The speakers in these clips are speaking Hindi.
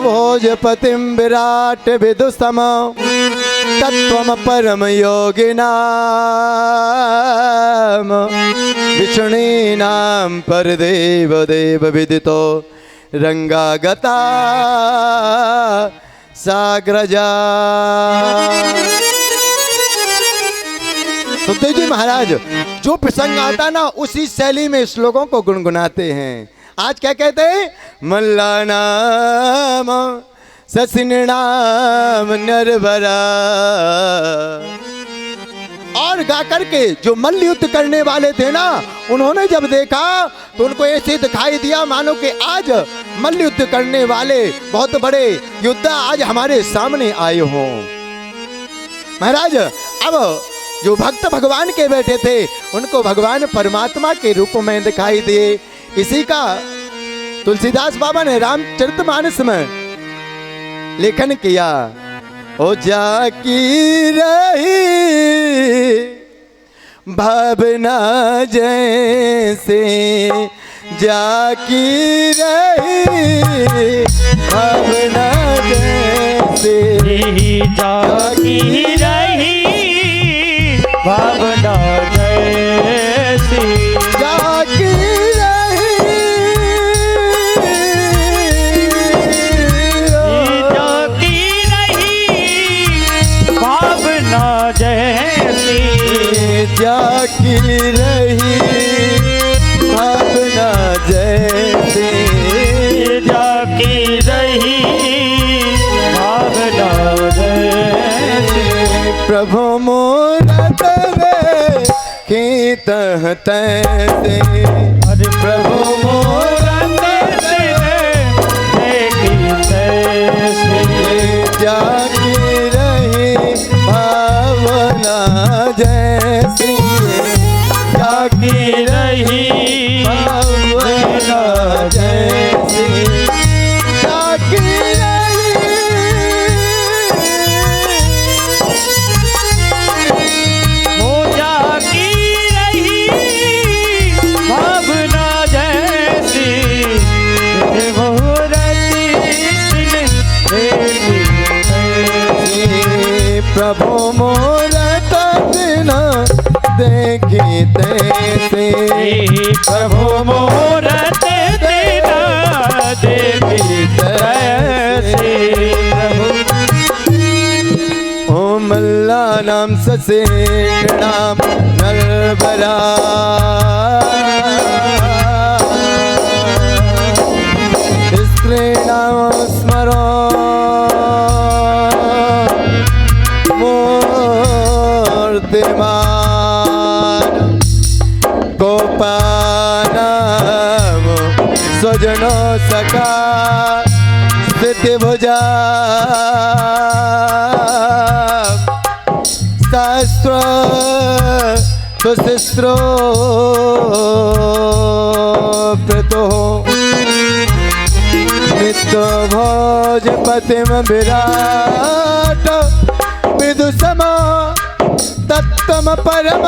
भोजपतिं विराट विदुषम तत्त्वं परम योगिनाम विष्णीनां परदेव देव विदितो रंगागता साग्रजा। सुखदेव जी महाराज जो प्रसंग आता ना उसी शैली में श्लोकों को गुनगुनाते हैं। आज क्या कहते हैं? मल्ला नाम ससिनाम नरवरा। और गा करके जो मल्ल युद्ध करने वाले थे ना, उन्होंने जब देखा तो उनको ऐसे दिखाई दिया मानो कि आज मल्ल युद्ध करने वाले बहुत बड़े योद्धा आज हमारे सामने आए हों। महाराज अब जो भक्त भगवान के बैठे थे उनको भगवान परमात्मा के रूप में दिखाई दिए। इसी का तुलसीदास बाबा ने रामचरितमानस में लेखन किया। ओ जाकी रही भावना जैसे, जाकी रही भावना जैसे, जाकी रही भावना जैसी, जाकी रही, जाकी रही भावना जैसी, जाकी रही भावना जैसी, जाकी रही भावना जैसी। प्रभु मूरत कीतह तैसे, अरे प्रभु मूरत देखी तैसे, जाकी रही भावना जैसी, जाकी रही भावना जैसी, जाकी प्रभु मूरत दिन देखी तैसे, प्रभु मूरत दिन देखी तैसे। ओम मल्ला नाम ससेन नाम नरवरा, स्त्री नाम स्मरो गोपानाम स्वजनो सखा स्थिति भुजा, शास्त्र सुशिस्त्रो प्रतो नित्य भोजपतिम विराट विदुषम तत्त्वम परम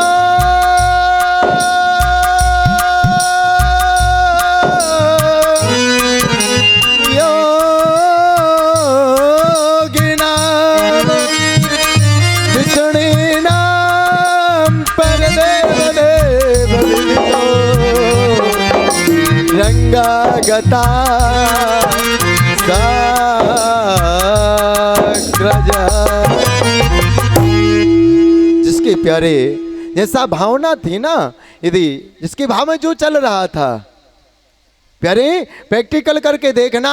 योगिनाम विष्णीनां परदेव देव विदितो रंगागता साग्रजा। जिसके प्यारे जैसा भावना थी ना, यदि जिसके भाव में जो चल रहा था, प्यारे प्रैक्टिकल करके देखना।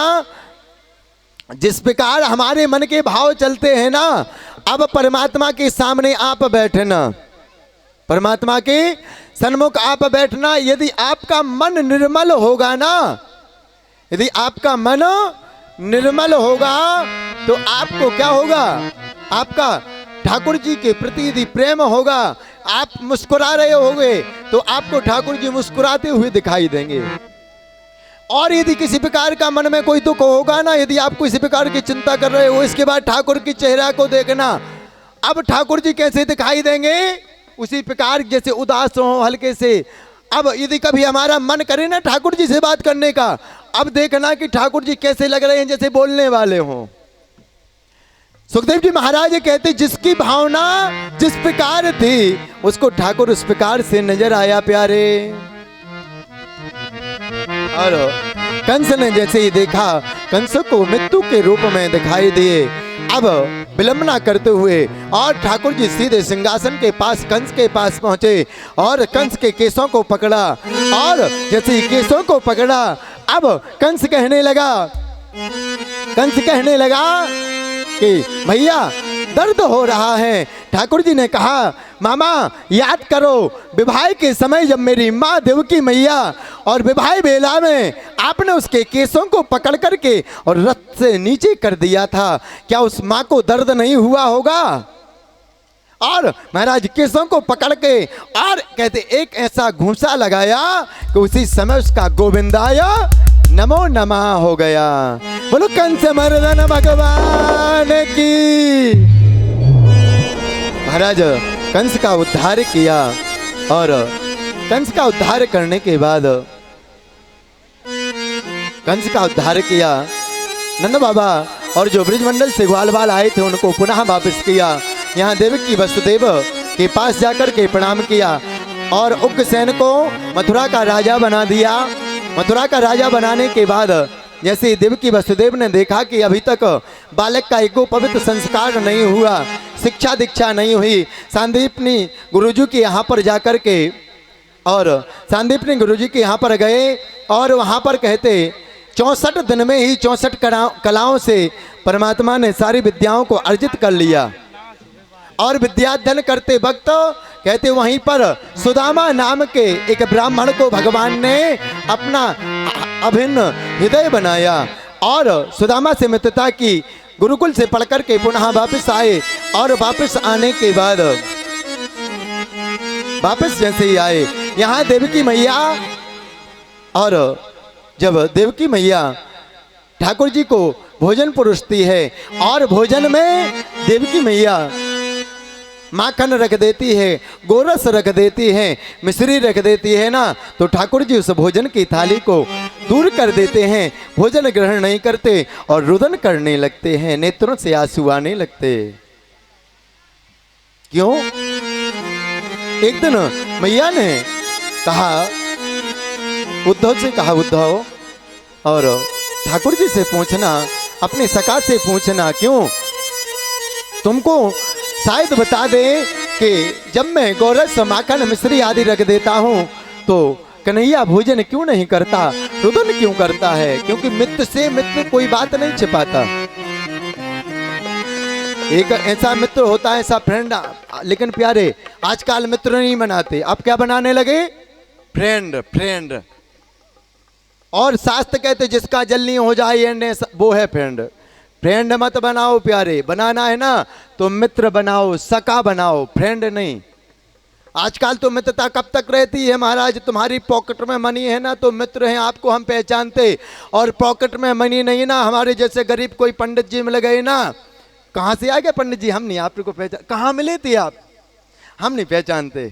जिस प्रकार हमारे मन के भाव चलते हैं ना, अब परमात्मा के सामने आप बैठना, परमात्मा के सन्मुख आप बैठना। यदि आपका मन निर्मल होगा ना, यदि आपका मन निर्मल होगा तो आपको क्या होगा? आपका ठाकुर जी के प्रति यदि प्रेम होगा, आप मुस्कुरा रहे होंगे तो आपको ठाकुर जी मुस्कुराते हुए दिखाई देंगे। और यदि किसी प्रकार का मन में कोई दुख होगा ना, यदि आप किसी प्रकार की चिंता कर रहे हो, इसके बाद ठाकुर की चेहरा को देखना। अब ठाकुर जी कैसे दिखाई देंगे? उसी प्रकार जैसे उदास हो हल्के से। अब यदि कभी हमारा मन करे ना ठाकुर जी से बात करने का, अब देखना कि ठाकुर जी कैसे लग रहे हैं, जैसे बोलने वाले हों। सुखदेव जी महाराज कहते जिसकी भावना जिस प्रकार थी उसको ठाकुर उस प्रकार से नजर आया प्यारे। और कंस ने जैसे ही देखा, कंस को मृत्यु के रूप में दिखाई दिए। अब विलंबना करते हुए और ठाकुर जी सीधे सिंहासन के पास कंस के पास पहुंचे और कंस के केसों को पकड़ा। और जैसे ही केसों को पकड़ा, अब कंस कहने लगा कि भैया दर्द हो रहा है। ठाकुर जी ने कहा, मामा याद करो विवाह के समय जब मेरी माँ देवकी मैया और विवाह बेला में आपने उसके केसों को पकड़ करके और रथ से नीचे कर दिया था, क्या उस माँ को दर्द नहीं हुआ होगा? और महाराज केसों को पकड़ के और कहते एक ऐसा घूंसा लगाया कि उसी समय उसका गोविंदाय नमो नमः हो गया। बोलो कंस मर्दन भगवान की। महाराज कंस का उद्धार किया और कंस का उद्धार करने के बाद नंद बाबा और जो ब्रिजमंडल से ग्वालवाल आए थे उनको पुनः वापस किया। यहाँ देवकी वसुदेव के पास जाकर के प्रणाम किया और उग्रसेन को मथुरा का राजा बना दिया। मथुरा का राजा बनाने के बाद जैसे देवकी वसुदेव ने देखा कि अभी तक बालक का एक पवित्र संस्कार नहीं हुआ, शिक्षा दीक्षा नहीं हुई, सांदीपनी गुरुजी के यहाँ पर जाकर के और सांदीपनी गुरुजी के यहाँ पर गए और वहाँ पर कहते 64 दिन में ही 64 कलाओं से परमात्मा ने सारी विद्याओं को अर्जित कर लिया। और विद्याध्ययन करते वक्त कहते वहीं पर सुदामा नाम के एक ब्राह्मण को भगवान ने अपना अभिन्न हृदय बनाया और सुदामा से मित्रता की। गुरुकुल से पढ़कर के पुनः वापस आए और वापस आने के बाद वापस जैसे ही आए यहाँ देवकी मैया, और जब देवकी मैया ठाकुर जी को भोजन परोसती है और भोजन में देवकी मैया माखन रख देती है, गोरस रख देती है, मिश्री रख देती है ना, तो ठाकुर जी उस भोजन की थाली को दूर कर देते हैं, भोजन ग्रहण नहीं करते और रुदन करने लगते हैं, नेत्रों से आंसू आने लगते। क्यों? एक दिन मैया ने कहा, उद्धव से कहा, उद्धव और ठाकुर जी से पूछना, अपने सखा से पूछना, क्यों तुमको शायद बता दे कि जब मैं गोरस माखन मिश्री आदि रख देता हूँ तो कन्हैया भोजन क्यों नहीं करता, रुदन क्यों करता है? क्योंकि मित्र से मित्र कोई बात नहीं छिपाता। एक ऐसा मित्र होता है, ऐसा फ्रेंड, लेकिन प्यारे आजकल मित्र नहीं बनाते, अब क्या बनाने लगे? फ्रेंड। और शास्त्र कहते जिसका जल नहीं हो जाए वो है फ्रेंड मत बनाओ प्यारे, बनाना है ना तो मित्र बनाओ, सखा बनाओ, फ्रेंड नहीं। आजकल तो मित्रता कब तक रहती है महाराज? तुम्हारी पॉकेट में मनी है ना तो मित्र हैं, आपको हम पहचानते, और पॉकेट में मनी नहीं ना, हमारे जैसे गरीब कोई पंडित जी मिल गए ना, कहाँ से आ गए पंडित जी, हम नहीं आपको पहचान, कहाँ मिले थे आप, हम नहीं पहचानते।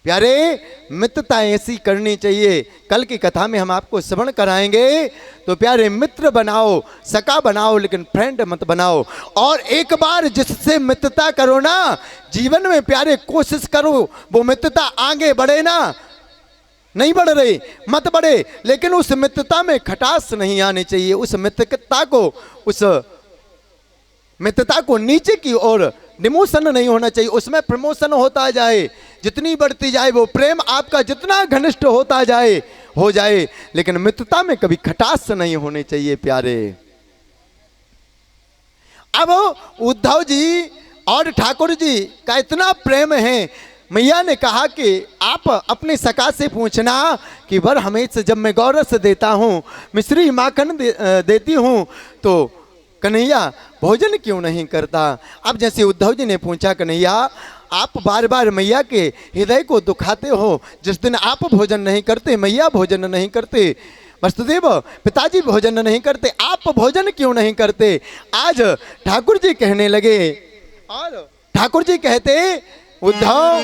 प्यारे मित्रता ऐसी करनी चाहिए। कल की कथा में हम आपको श्रवण कराएंगे। तो प्यारे मित्र बनाओ, सखा बनाओ, लेकिन फ्रेंड मत बनाओ। और एक बार जिससे मित्रता करो ना, जीवन में प्यारे कोशिश करो वो मित्रता आगे बढ़े ना, नहीं बढ़ रही मत बढ़े, लेकिन उस मित्रता में खटास नहीं आनी चाहिए, उस मित्रता को नीचे की ओर डिमोशन नहीं होना चाहिए, उसमें प्रमोशन होता जाए, जितनी बढ़ती जाए वो प्रेम आपका जितना घनिष्ठ होता जाए हो जाए, लेकिन मित्रता में कभी खटास नहीं होनी चाहिए प्यारे। अब उद्धव जी और ठाकुर जी का इतना प्रेम है, मैया ने कहा कि आप अपने सखा से पूछना कि वर हमेशा जब मैं गौरस देता हूँ, मिश्री माखन देती हूँ, तो कन्हैया भोजन क्यों नहीं करता। अब जैसे उद्धव जी ने पूछा, कन्हैया आप बार बार मैया के हृदय को दुखाते हो, जिस दिन आप भोजन नहीं करते मैया भोजन नहीं करते, वसुदेव पिताजी भोजन नहीं करते, आप भोजन क्यों नहीं करते। आज ठाकुर जी कहने लगे, और ठाकुर जी कहते, उद्धव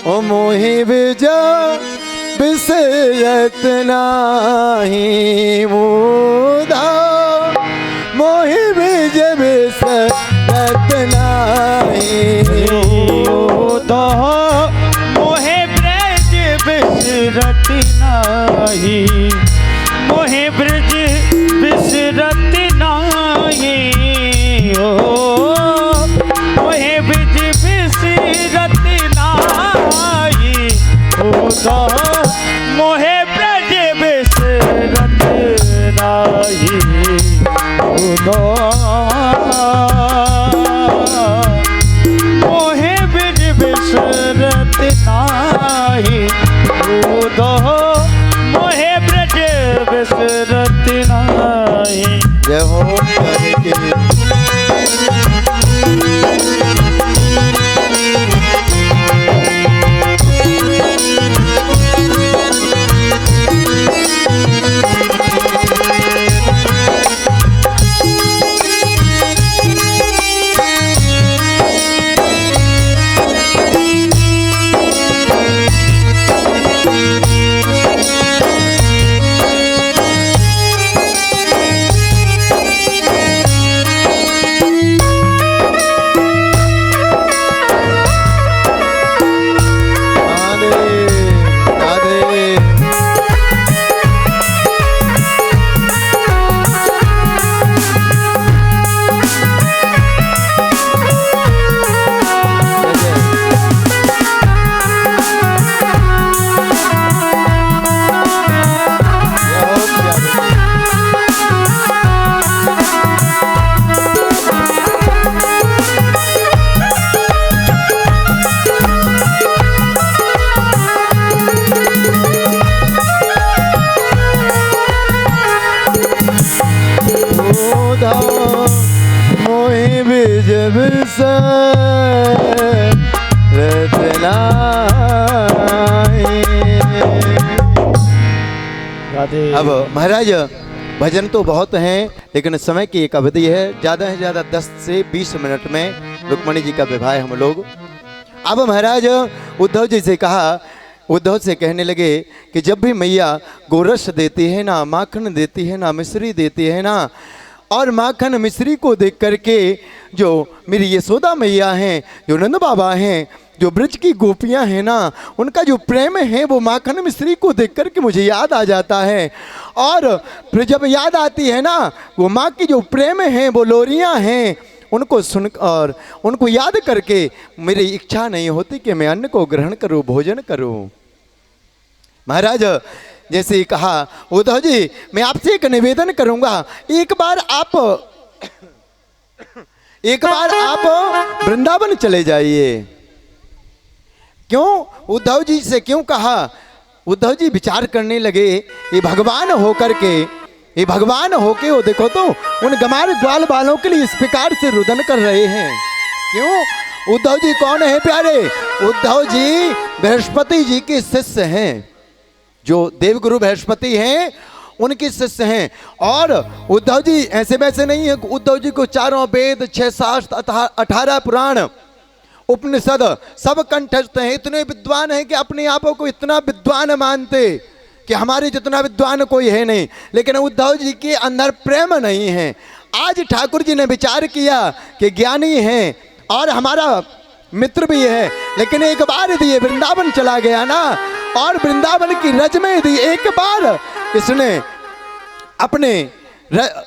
ओ मोहि बिसरत नाही उद्धव मोहि ब्रज बिसरत नाही उद्धव मोहे ब्रज बिसरत नाही मोहे ब्रज बिसरत नाही ओ मोहे ब्रज बिसरत नाही उद्धव मोहे ब्रज बिसरत नाही उद्धव मोहे ब्रज बिसरत नाही उद्धव मोहे ब्रज बिसरत नाही। जय हो प्यारे के मोहि ब्रज बिसरत नाही। अब महाराज भजन तो बहुत हैं, लेकिन समय की एक अवधि है, ज़्यादा से ज़्यादा 10 से 20 मिनट में रुक्मणी जी का विवाह हम लोग। अब महाराज उद्धव जी से कहा, उद्धव से कहने लगे कि जब भी मैया गोरस देती है ना, माखन देती है ना, मिश्री देती है ना, और माखन मिश्री को देख करके जो मेरी यशोदा मैया हैं, जो नंद बाबा हैं, जो ब्रज की गोपियां हैं ना, उनका जो प्रेम है वो माखन मिश्री को देख करके मुझे याद आ जाता है। और फिर जब याद आती है ना, वो माँ की जो प्रेम है, वो लोरियां हैं, उनको सुन और उनको याद करके मेरी इच्छा नहीं होती कि मैं अन्न को ग्रहण करूं, भोजन करूं। महाराज जैसे ही कहा, उद्धव जी मैं आपसे एक निवेदन करूंगा, एक बार आप वृंदावन चले जाइए। क्यों? उद्धव जी से क्यों कहा? उद्धव जी विचार करने लगे, ये भगवान होकर के वो देखो तो उन गमार ग्वाल बालों के लिए इस प्रकार से रुदन कर रहे हैं। क्यों? उद्धव जी कौन है प्यारे? उद्धव जी बृहस्पति जी के शिष्य हैं, जो देवगुरु बृहस्पति हैं उनके शिष्य हैं। और उद्धव जी ऐसे वैसे नहीं है, उद्धव जी को 4 वेद, 6 शास्त्र, 18 पुराण, उपनिषद सब कंठस्थ हैं, इतने विद्वान हैं कि अपने आप को इतना विद्वान मानते कि हमारे जितना विद्वान कोई है नहीं। लेकिन उद्धव जी के अंदर प्रेम नहीं है। आज ठाकुर जी ने विचार किया कि ज्ञानी हैं और हमारा मित्र भी है, लेकिन एक बार यदि ये वृंदावन चला गया ना, और वृंदावन की रज में यदि एक बार इसने अपने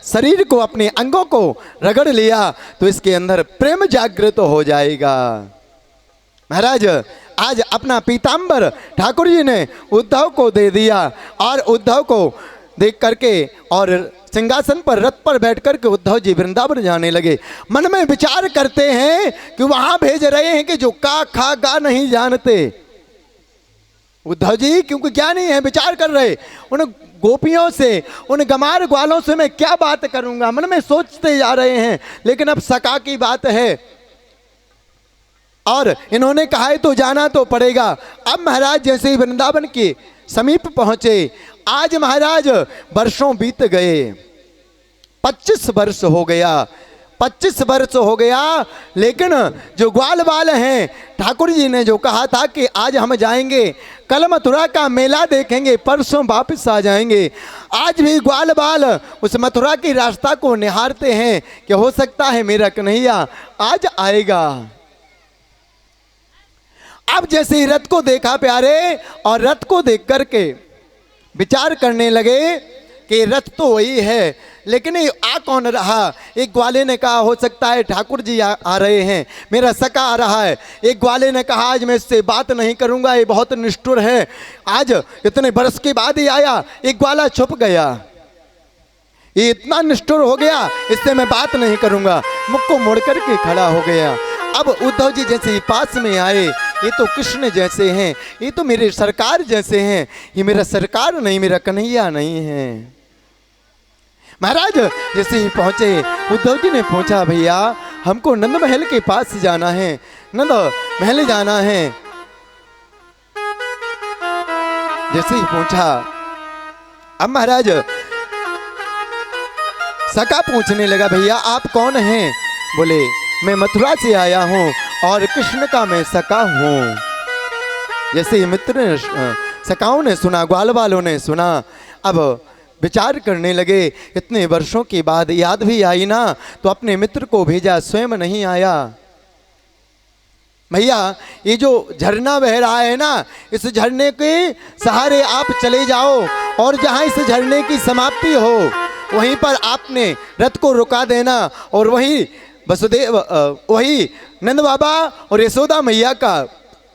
शरीर को, अपने अंगों को रगड़ लिया, तो इसके अंदर प्रेम जागृत हो जाएगा। महाराज आज अपना पीतांबर ठाकुर जी ने उद्धव को दे दिया, और उद्धव को देख करके और सिंहासन पर, रथ पर बैठ करके उद्धव जी वृंदावन जाने लगे। मन में विचार करते हैं कि वहां भेज रहे हैं कि जो का खा गा नहीं जानते। उद्धव जी क्योंकि ज्ञानी है, विचार कर रहे, उन गोपियों से, उन गमार ग्वालों से मैं क्या बात करूंगा, मन में सोचते जा रहे हैं। लेकिन अब सका की बात है और इन्होंने कहा है तो जाना तो पड़ेगा। अब महाराज जैसे ही वृंदावन के समीप पहुंचे, आज महाराज वर्षों बीत गए, 25 वर्ष हो गया। 25 वर्ष हो गया, लेकिन जो ग्वाल बाल हैं, ठाकुर जी ने जो कहा था कि आज हम जाएंगे, कल मथुरा का मेला देखेंगे, परसों वापस आ जाएंगे, आज भी ग्वाल बाल उस मथुरा की रास्ता को निहारते हैं कि हो सकता है मेरा कन्हैया आज आएगा। अब जैसे ही रथ को देखा प्यारे, और रथ को देख करके विचार करने लगे कि रथ तो वही है, लेकिन ये आ कौन रहा। एक ग्वाले ने कहा हो सकता है ठाकुर जी आ रहे हैं, मेरा सका आ रहा है। एक ग्वाले ने कहा आज मैं इससे बात नहीं करूंगा, ये बहुत निष्ठुर है, आज इतने बरस के बाद ही आया। एक ग्वाला छुप गया, ये इतना निष्ठुर हो गया, इससे मैं बात नहीं करूंगा, मुख को मोड़ करके खड़ा हो गया। अब उद्धव जी जैसे ही पास में आए, ये तो कृष्ण जैसे हैं, ये तो मेरे सरकार जैसे हैं, ये मेरा सरकार नहीं, मेरा कन्हैया नहीं है। महाराज जैसे ही पहुंचे, उद्धव जी ने पूछा भैया हमको नंद महल के पास जाना है, नंद महल जाना है। जैसे ही पूछा, अब महाराज सका पूछने लगा भैया आप कौन हैं। बोले मैं मथुरा से आया हूं और कृष्ण का मैं सका हूं। जैसे ही मित्र ने सकाओं ने सुना, ग्वाल वालों ने सुना, अब विचार करने लगे, इतने वर्षों के बाद याद भी आई ना, तो अपने मित्र को भेजा, स्वयं नहीं आया। भैया ये जो झरना बह रहा है ना, इस झरने के सहारे आप चले जाओ, और जहां इस झरने की समाप्ति हो वहीं पर आपने रथ को रुका देना, और वही वसुदेव वही नंद बाबा और यशोदा मैया का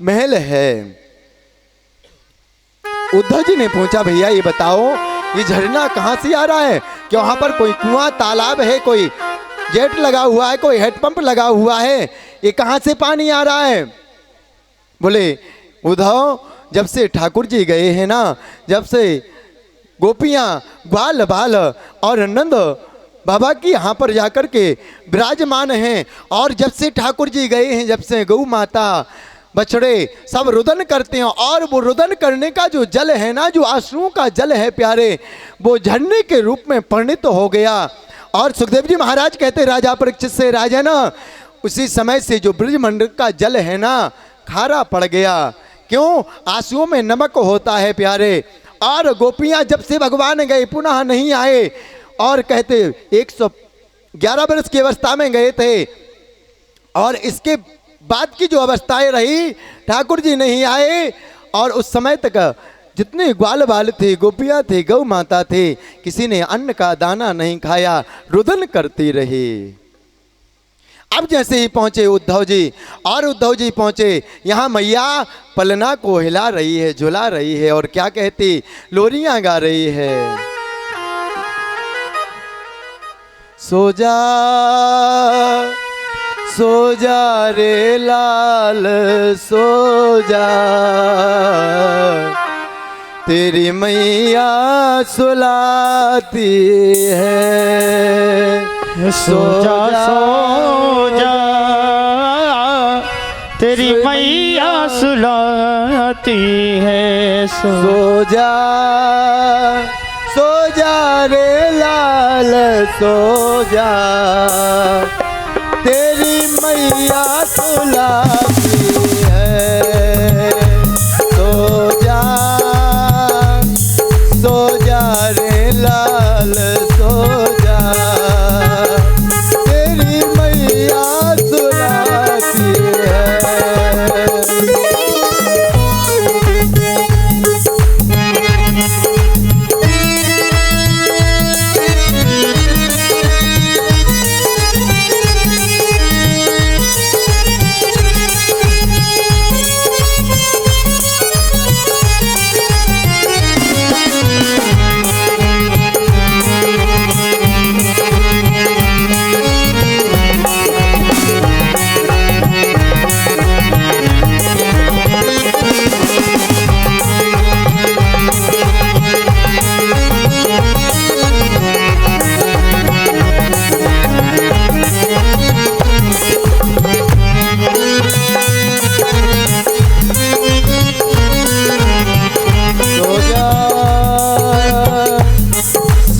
महल है। उद्धव जी ने पूछा भैया ये बताओ ये झरना कहाँ से आ रहा है, क्या वहाँ पर कोई कुआं तालाब है, कोई जेट लगा हुआ है, कोई हेडपंप लगा हुआ है, ये कहाँ से पानी आ रहा है। बोले उद्धव जब से ठाकुर जी गए हैं ना, जब से गोपियाँ ग्वाल बाल और नंद बाबा की यहाँ पर जाकर के विराजमान हैं, और जब से ठाकुर जी गए हैं, जब से गौ माता बछड़े सब रुदन करते हैं, और वो रुदन करने का जो जल है ना, जो आंसुओं का जल है प्यारे, वो झरने के रूप में परिणित हो गया। और सुखदेव जी महाराज कहते राजा परीक्षित से, राजा ना उसी समय से जो ब्रजमंडल का जल है ना खारा पड़ गया। क्यों? आंसुओं में नमक होता है प्यारे। और गोपियां जब से भगवान गए पुनः नहीं आए, और कहते 111 वर्ष की अवस्था में गए थे, और इसके बाद की जो अवस्थाएं रही ठाकुर जी नहीं आए, और उस समय तक जितने ग्वाल बाल थे, गोपियां थे, गौ माता थे, किसी ने अन्न का दाना नहीं खाया, रुदन करती रही। अब जैसे ही पहुंचे उद्धव जी, और उद्धव जी पहुंचे यहाँ मैया पलना को हिला रही है, झुला रही है, और क्या कहती लोरियां गा रही है। सो जा सो जा रे लाल सो जा, तेरी मैया सुलाती है। सो जा तेरी मैया सुलाती है। सो जा रे लाल सो जा, तेरी मैया सुलाती है। सो जा रे लाल सो जा, तेरी मैया सुलाती है।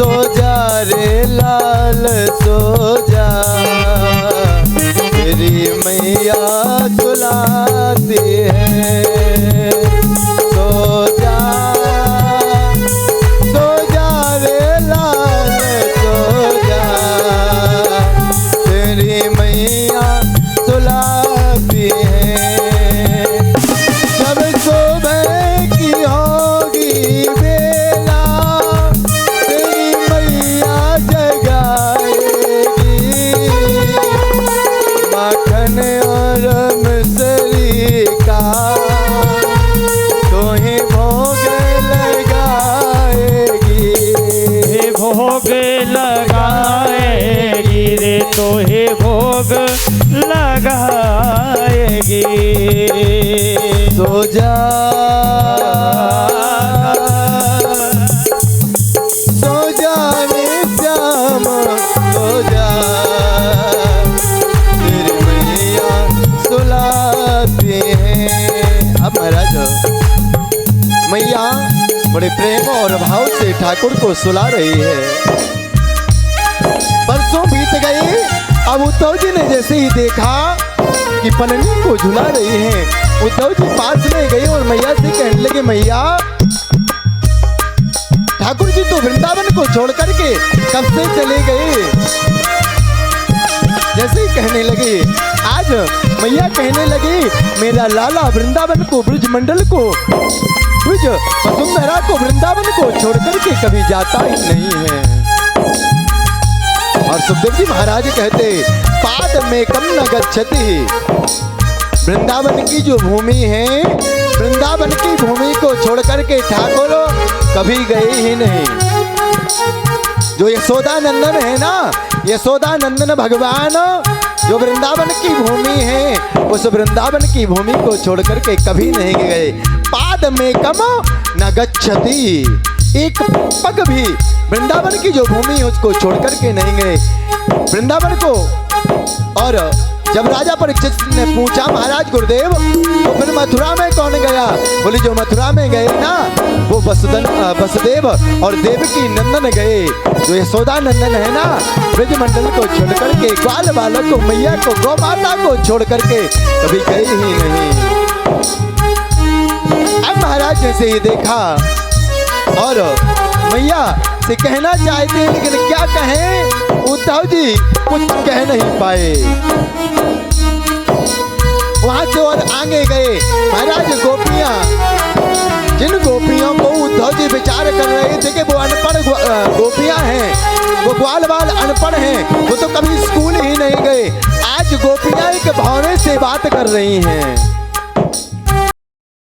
सो जा रे लाल सो जा, तेरी मैया सुलाती है। सो जा रे लाल सो जा, तेरी मैया सुलाती है। जब सुबह की होगी बेला, तेरी मैया जगाएगी। माखन और मिश्री का तो ही भोग लगाएगी। भोग लगाएगी रे, तो ही भोग लगाएगी। सो जा रे श्याम सो जा, तेरी मैया सुलाती है। अब महाराज मैया बड़े प्रेम और भाव से ठाकुर को सुला रही है। बरसों बीत गए, अब उद्धव जी ने जैसे ही देखा कि पलनी को झुला रही है, उद्धव जी पास में गए और मैया से कहने लगे, मैया ठाकुर जी तो वृंदावन को छोड़ करके कब से चले गए। जैसे ही कहने लगे, आज मैया कहने लगी, मेरा लाला वृंदावन को, ब्रज मंडल को, ब्रज वसुंधरा को, वृंदावन को छोड़ करके कभी जाता ही नहीं है। और सुखदेव जी महाराज कहते, पाद में कम न गच्छति। वृंदावन की जो भूमि है, वृंदावन की भूमि को छोड़ करके ठाकुर कभी गए ही नहीं। जो यशोदा नंदन है ना, यशोदा नंदन भगवान जो वृंदावन की भूमि है, उस वृंदावन की भूमि को छोड़ करके कभी नहीं गए। पाद में कम न गच्छति, एक पग भी वृंदावन की जो भूमि है उसको छोड़ करके नहीं गए वृंदावन को। और जब राजा परीक्षित ने पूछा, महाराज गुरुदेव तो फिर मथुरा में कौन गया? बोले जो मथुरा में गए ना वो वसुदेव और देवकी नंदन गए। जो यशोदा नंदन है ना, ब्रज मंडल को छोड़ करके, ग्वाल बालक को, मैया को, गौ माता को छोड़ करके कभी गए ही नहीं। अब महाराज जैसे ही देखा और मैया से कहना चाहते हैं, लेकिन क्या कहें, उद्धव जी कुछ कह नहीं पाए। वहां से और आगे गए महाराज। गोपियां, जिन गोपियों को उद्धव जी विचार कर रहे थे कि वो अनपढ़ गोपियां हैं, वो ग्वाल बाल अनपढ़ हैं, वो तो कभी स्कूल ही नहीं गए, आज गोपियां एक भावने से बात कर रही हैं।